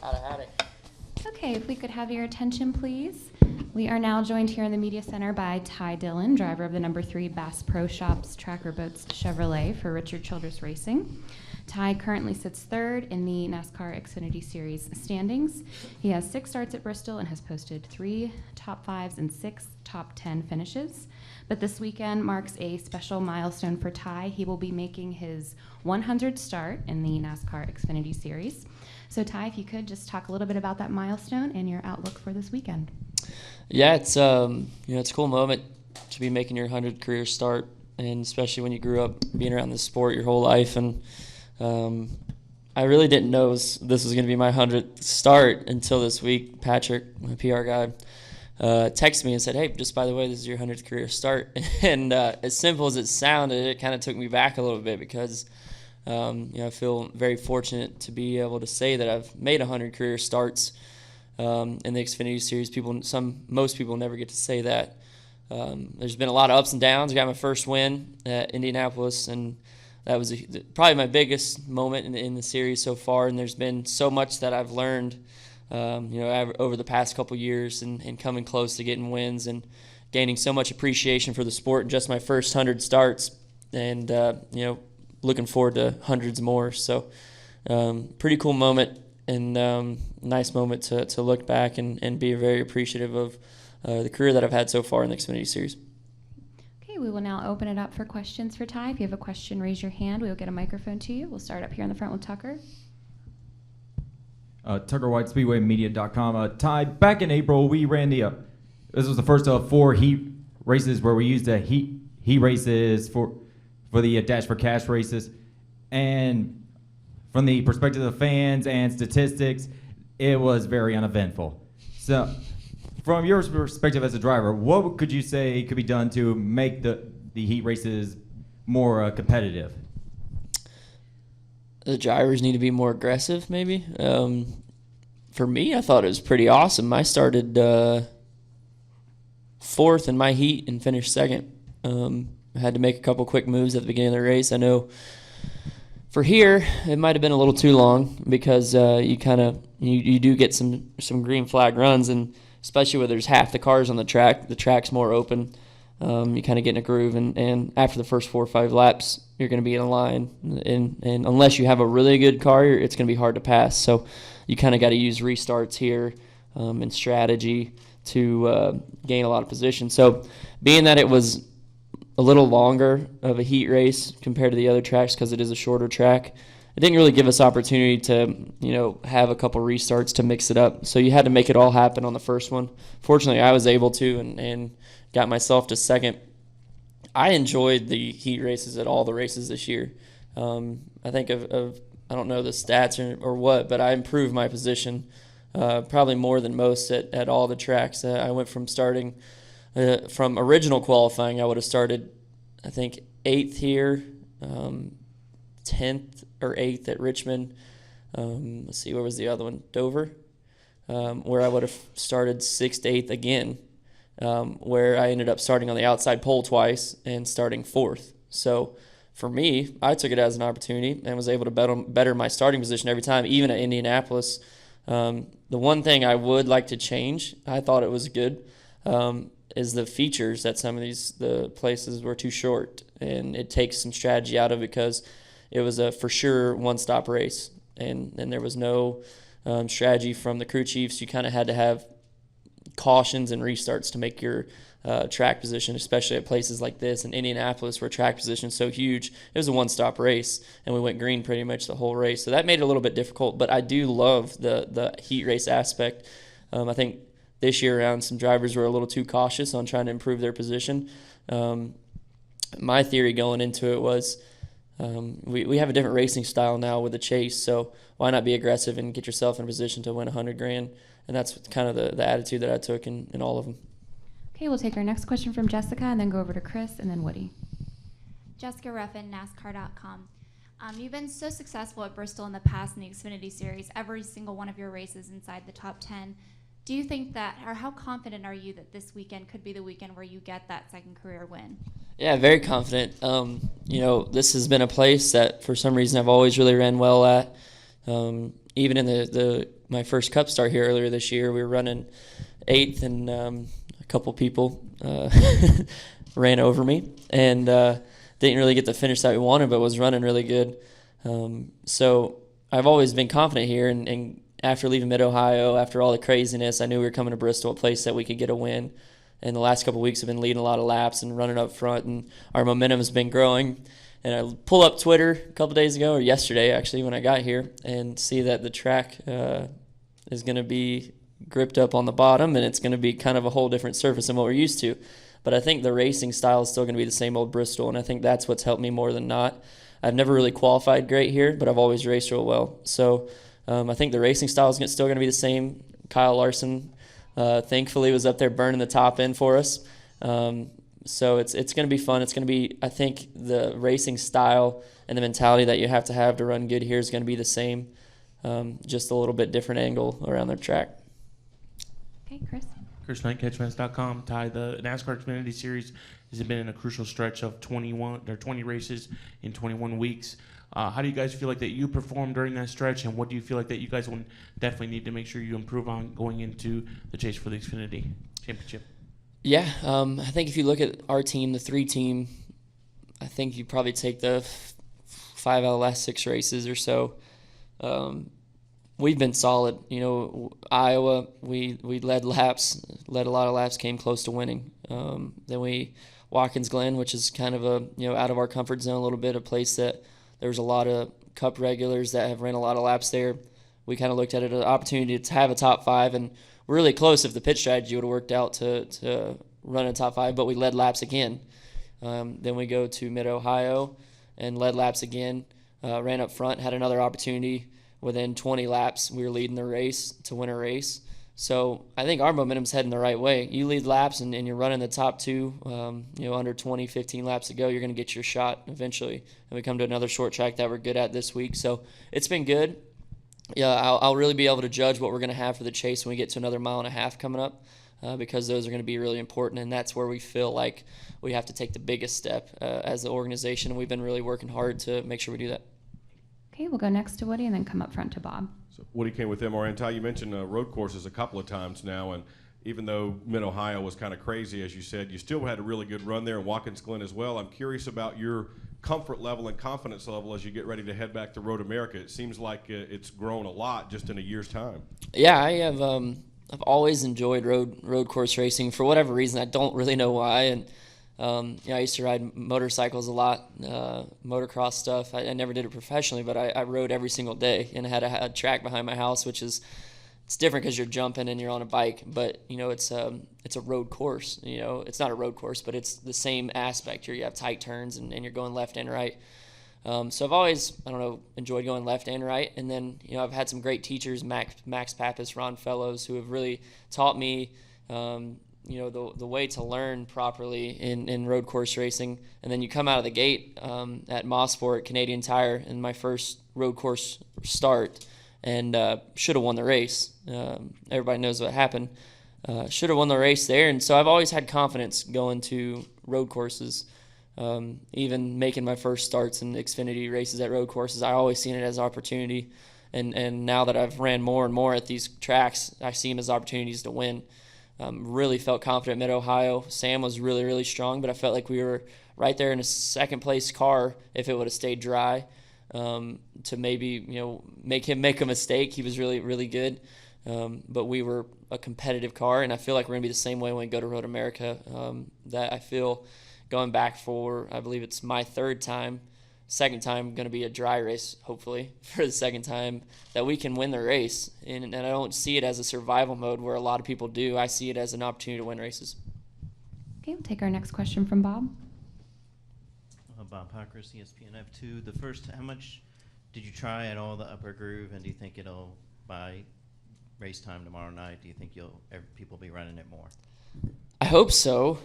Howdy. Okay, if we could have your attention, please. We are now joined here in the Media Center by Dillon, driver of the number 3 Bass Pro Shops Tracker Boats Chevrolet for Richard Childress Racing. Ty currently sits third in the NASCAR XFINITY Series standings. He has 6 starts at Bristol and has posted 3 top 5s and 6 top 10 finishes. But this weekend marks a special milestone for Ty. He will be making his 100th start in the NASCAR Xfinity Series. So Ty, if you could just talk a little bit about that milestone and your outlook for this weekend. Yeah, it's it's a cool moment to be making your 100th career start, and especially when you grew up being around this sport your whole life. And I really didn't know this was going to be my 100th start until this week. Patrick, my PR guy, texted me and said, "Hey, just by the way, this is your 100th career start." And as simple as it sounded, it kind of took me back a little bit because I feel very fortunate to be able to say that I've made 100 career starts in the Xfinity Series. Most people never get to say that. There's been a lot of ups and downs. I got my first win at Indianapolis, and that was probably my biggest moment in the series so far. And there's been so much that I've learned, over the past couple years, and coming close to getting wins and gaining so much appreciation for the sport in just my first 100 starts. And looking forward to hundreds more. So pretty cool moment, and nice moment to look back and be very appreciative of the career that I've had so far in the Xfinity Series. Okay, we will now open it up for questions for Ty. If you have a question, raise your hand. We will get a microphone to you. We'll start up here in the front with Tucker. Tucker White, SpeedwayMedia.com. Ty, back in April, we ran this was the first of 4 heat races where we used the heat races for the Dash for Cash races. And from the perspective of fans and statistics, it was very uneventful. So from your perspective as a driver, what could you say could be done to make the heat races more competitive? The drivers need to be more aggressive, maybe. For me, I thought it was pretty awesome. I started 4th in my heat and finished 2nd. I had to make a couple quick moves at the beginning of the race. I know for here, it might have been a little too long because you do get some green flag runs, and especially where there's half the cars on the track's more open. You kind of get in a groove, and after the first 4 or 5 laps, you're going to be in a line. And unless you have a really good car, it's going to be hard to pass. So you kind of got to use restarts here and strategy to gain a lot of position. So being that it was a little longer of a heat race compared to the other tracks because it is a shorter track, it didn't really give us opportunity to, have a couple restarts to mix it up. So you had to make it all happen on the first one. Fortunately, I was able to and got myself to 2nd. I enjoyed the heat races at all the races this year. I think I don't know the stats or what, but I improved my position probably more than most at all the tracks. I went from starting from original qualifying, I would have started, I think, 8th here, 10th or 8th at Richmond. Let's see, where was the other one? Dover, where I would have started 6th, 8th again, where I ended up starting on the outside pole twice and starting 4th. So for me, I took it as an opportunity and was able to better my starting position every time, even at Indianapolis. The one thing I would like to change, I thought it was good, is the features at some of the places were too short, and it takes some strategy out of it because it was a for sure one-stop race, and there was no strategy from the crew chiefs. You kind of had to have cautions and restarts to make your track position, especially at places like this in Indianapolis where track position is so huge. It was a one-stop race, and we went green pretty much the whole race, so that made it a little bit difficult, but I do love the heat race aspect. I think this year around, some drivers were a little too cautious on trying to improve their position. My theory going into it was we have a different racing style now with the chase, so why not be aggressive and get yourself in a position to win $100,000? And that's kind of the attitude that I took in all of them. Okay, we'll take our next question from Jessica and then go over to Chris and then Woody. Jessica Ruffin, NASCAR.com. You've been so successful at Bristol in the past in the Xfinity Series, every single one of your races inside the top 10. Do you think that, or how confident are you that this weekend could be the weekend where you get that 2nd career win? Yeah, very confident. This has been a place that for some reason I've always really ran well at. Even in the my first Cup start here earlier this year. We were running 8th, and a couple people ran over me, and didn't really get the finish that we wanted, but was running really good. So I've always been confident here, and after leaving Mid-Ohio, after all the craziness, I knew we were coming to Bristol, a place that we could get a win. And the last couple of weeks have been leading a lot of laps and running up front, and our momentum has been growing. And I pull up Twitter a couple days ago, or yesterday actually, when I got here, and see that the track is going to be gripped up on the bottom, and it's going to be kind of a whole different surface than what we're used to. But I think the racing style is still going to be the same old Bristol, and I think that's what's helped me more than not. I've never really qualified great here, but I've always raced real well. So I think the racing style is still going to be the same. Kyle Larson, thankfully, was up there burning the top end for us. So it's going to be fun. It's going to be, I think, the racing style and the mentality that you have to run good here is going to be the same, just a little bit different angle around the track. Okay, Chris. Chris Knight, catchfans.com. Ty, the NASCAR Xfinity Series has been in a crucial stretch of 20 races in 21 weeks. How do you guys feel like that you performed during that stretch, and what do you feel like that you guys will definitely need to make sure you improve on going into the chase for the Xfinity Championship? Yeah, I think if you look at our team, the 3 team, I think you probably take the 5 out of the last 6 races or so. We've been solid. You know, Iowa, we led laps, led a lot of laps, came close to winning. Then Watkins Glen, which is kind of out of our comfort zone a little bit, a place that there's a lot of Cup regulars that have ran a lot of laps there. We kind of looked at it as an opportunity to have a top 5, and we're really close if the pit strategy would have worked out to run a top 5, but we led laps again. Then we go to Mid-Ohio and led laps again, ran up front, had another opportunity. Within 20 laps, we were leading the race to win a race. So I think our momentum's heading the right way. You lead laps and you're running the top 2, under 20, 15 laps to go, you're going to get your shot eventually. And we come to another short track that we're good at this week. So it's been good. Yeah, I'll really be able to judge what we're going to have for the chase when we get to another 1.5 miles coming up, because those are going to be really important, and that's where we feel like we have to take the biggest step as the organization, and we've been really working hard to make sure we do that. Okay, we'll go next to Woody and then come up front to Bob. So Woody came with MRN. Ty, you mentioned road courses a couple of times now, and even though Mid-Ohio was kind of crazy, as you said, you still had a really good run there in Watkins Glen as well. I'm curious about your comfort level and confidence level as you get ready to head back to Road America. It seems like it's grown a lot just in a year's time. Yeah, I have. I've always enjoyed road course racing for whatever reason. I don't really know why. And I used to ride motorcycles a lot, motocross stuff. I never did it professionally, but I rode every single day, and I had a track behind my house, which is it's different because you're jumping and you're on a bike, but it's a road course. It's not a road course, but it's the same aspect. Here you have tight turns and you're going left and right. So I've always, enjoyed going left and right. And then, I've had some great teachers, Max Pappas, Ron Fellows, who have really taught me, the way to learn properly in road course racing. And then you come out of the gate at Mosport, Canadian Tire, in my first road course start, and should have won the race. Everybody knows what happened. Should have won the race there. And so I've always had confidence going to road courses. Even making my first starts in Xfinity races at road courses, I always seen it as an opportunity. And now that I've ran more and more at these tracks, I see them as opportunities to win. Really felt confident Mid-Ohio. Sam was really, really strong, but I felt like we were right there in a second-place car if it would have stayed dry, to maybe, make him make a mistake. He was really, really good. But we were a competitive car, and I feel like we're going to be the same way when we go to Road America. That I feel going back for, I believe it's my second time going to be a dry race, hopefully, for the second time, that we can win the race. And I don't see it as a survival mode where a lot of people do. I see it as an opportunity to win races. Okay, we'll take our next question from Bob. Bob Pockris, ESPN F2. The first, how much did you try at all the upper groove, and do you think it'll, by race time tomorrow night, do you think people will be running it more? I hope so.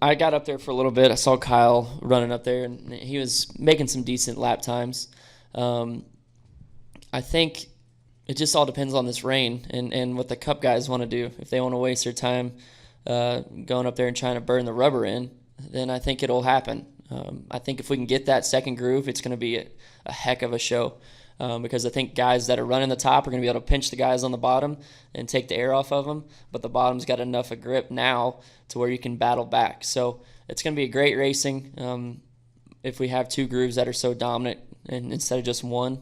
I got up there for a little bit. I saw Kyle running up there, and he was making some decent lap times. I think it just all depends on this rain and what the Cup guys want to do. If they want to waste their time going up there and trying to burn the rubber in, then I think it'll happen. I think if we can get that second groove, it's going to be a heck of a show. because I think guys that are running the top are going to be able to pinch the guys on the bottom and take the air off of them, but the bottom's got enough of grip now to where you can battle back. So it's going to be a great racing if we have two grooves that are so dominant and instead of just one.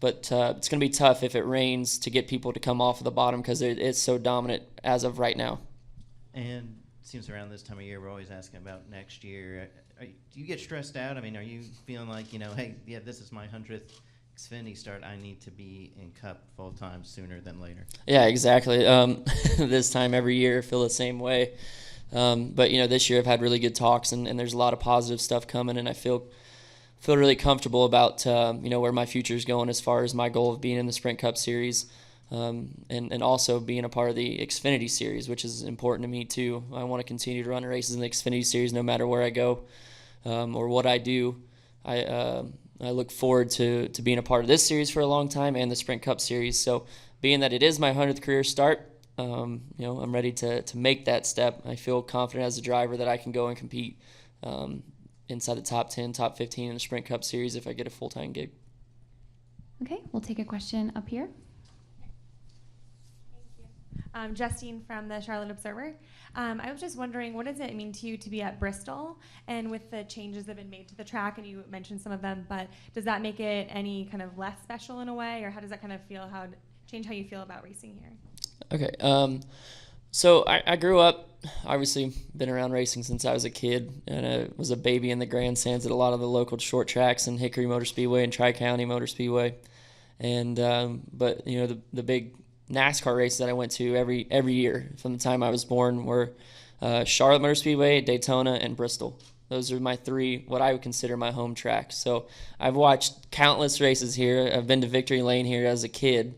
But it's going to be tough if it rains to get people to come off of the bottom because it's so dominant as of right now. And it seems around this time of year we're always asking about next year. Do you get stressed out? I mean, are you feeling like, hey, yeah, this is my 100th XFINITY start. I need to be in Cup full time sooner than later. Yeah, exactly. This time every year I feel the same way. But this year I've had really good talks and there's a lot of positive stuff coming, and I feel really comfortable about where my future is going as far as my goal of being in the Sprint Cup Series, and also being a part of the XFINITY Series, which is important to me too. I want to continue to run races in the XFINITY Series no matter where I go or what I do. I look forward to being a part of this series for a long time and the Sprint Cup Series. So being that it is my 100th career start, I'm ready to make that step. I feel confident as a driver that I can go and compete inside the top 10, top 15 in the Sprint Cup Series if I get a full-time gig. Okay, we'll take a question up here. Justine from the Charlotte Observer. I was just wondering, what does it mean to you to be at Bristol? And with the changes that have been made to the track, and you mentioned some of them, but does that make it any kind of less special in a way? Or how does that kind of change how you feel about racing here? Okay, so I grew up, obviously been around racing since I was a kid, and I was a baby in the grandstands at a lot of the local short tracks in Hickory Motor Speedway and Tri-County Motor Speedway. And but the big NASCAR races that I went to every year from the time I was born were Charlotte Motor Speedway, Daytona, and Bristol. Those are my three, what I would consider my home tracks. So I've watched countless races here. I've been to Victory Lane here as a kid.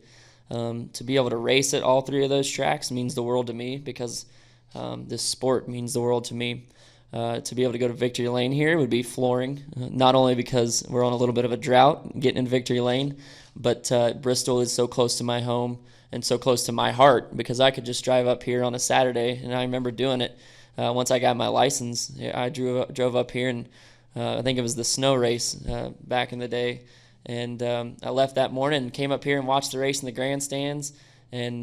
To be able to race at all three of those tracks means the world to me because this sport means the world to me. To be able to go to Victory Lane here would be flooring, not only because we're on a little bit of a drought getting in Victory Lane, but Bristol is so close to my home and so close to my heart because I could just drive up here on a Saturday, and I remember doing it. Once I got my license, I drove up here, and I think it was the snow race back in the day, and I left that morning and came up here and watched the race in the grandstands, and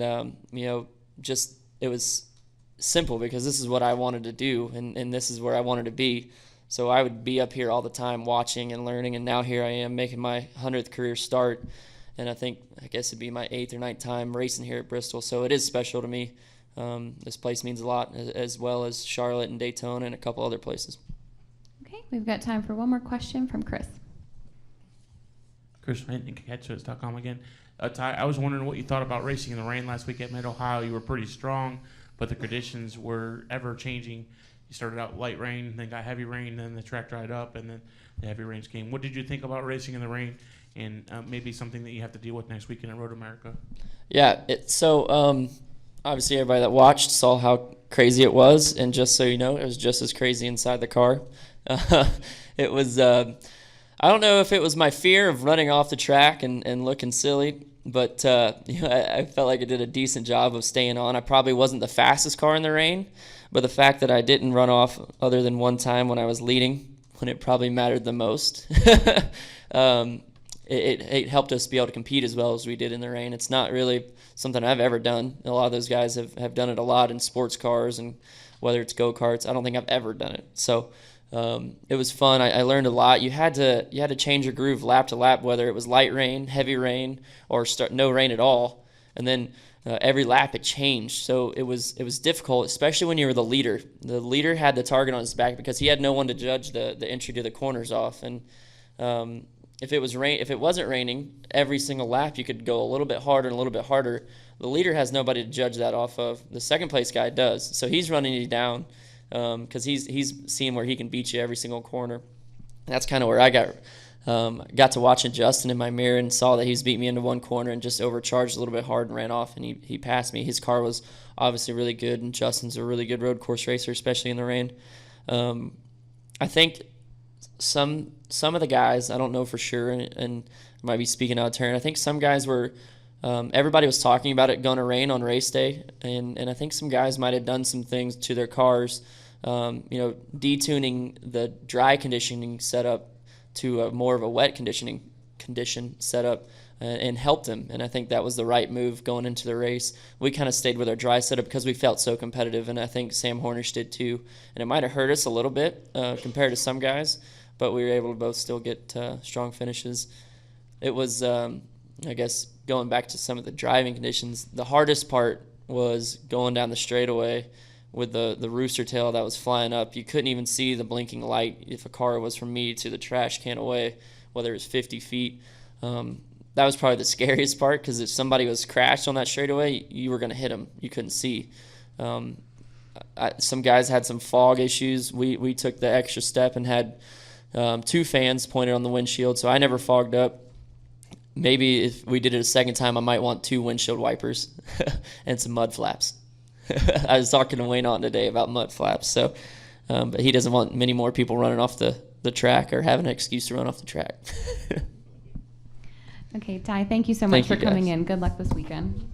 just it was simple because this is what I wanted to do, and this is where I wanted to be. So I would be up here all the time watching and learning, and now here I am making my 100th career start. And I guess it'd be my 8th or 9th time racing here at Bristol. So it is special to me. This place means a lot, as well as Charlotte and Daytona and a couple other places. Okay, we've got time for one more question from Chris. Chris Hinton, catchus.com again. Ty, I was wondering what you thought about racing in the rain last week at Mid-Ohio. You were pretty strong, but the conditions were ever changing. You started out light rain, then got heavy rain, then the track dried up, and then the heavy rains came. What did you think about racing in the rain, and maybe something that you have to deal with next weekend at Road America? Yeah, obviously everybody that watched saw how crazy it was, and just so you know, it was just as crazy inside the car. It was, I don't know if it was my fear of running off the track and looking silly, but I felt like I did a decent job of staying on. I probably wasn't the fastest car in the rain, but the fact that I didn't run off other than one time when I was leading, when it probably mattered the most, it helped us be able to compete as well as we did in the rain. It's not really something I've ever done. A lot of those guys have done it a lot in sports cars, and whether it's go-karts, I don't think I've ever done it. So it was fun. I learned a lot. You had to change your groove lap to lap, whether it was light rain, heavy rain, or no rain at all. And then every lap it changed. So it was difficult, especially when you were the leader. The leader had the target on his back because he had no one to judge the entry to the corners off. And if it wasn't raining, every single lap you could go a little bit harder and a little bit harder. The leader has nobody to judge that off of. The second place guy does. So he's running you down because he's seeing where he can beat you every single corner. And that's kind of where I got to watching Justin in my mirror and saw that he was beating me into one corner and just overcharged a little bit hard and ran off, and he passed me. His car was obviously really good, and Justin's a really good road course racer, especially in the rain. I think some of the guys, I don't know for sure, and I might be speaking out of turn, I think some guys were everybody was talking about it going to rain on race day, and I think some guys might have done some things to their cars, detuning the dry conditioning setup to more of a wet conditioning condition setup and helped him. And I think that was the right move going into the race. We kind of stayed with our dry setup because we felt so competitive, and I think Sam Hornish did too. And it might have hurt us a little bit compared to some guys, but we were able to both still get strong finishes. It was, I guess, going back to some of the driving conditions, the hardest part was going down the straightaway with the rooster tail that was flying up. You couldn't even see the blinking light if a car was from me to the trash can away, whether it was 50 feet. That was probably the scariest part, because if somebody was crashed on that straightaway, you were going to hit them. You couldn't see. Some guys had some fog issues. We took the extra step and had 2 fans pointed on the windshield, so I never fogged up. Maybe if we did it a second time, I might want 2 windshield wipers and some mud flaps. I was talking to Wayne on today about mud flaps, so but he doesn't want many more people running off the track or having an excuse to run off the track. Okay, Ty, thank you so much Thank you, for coming guys. in. Good luck this weekend.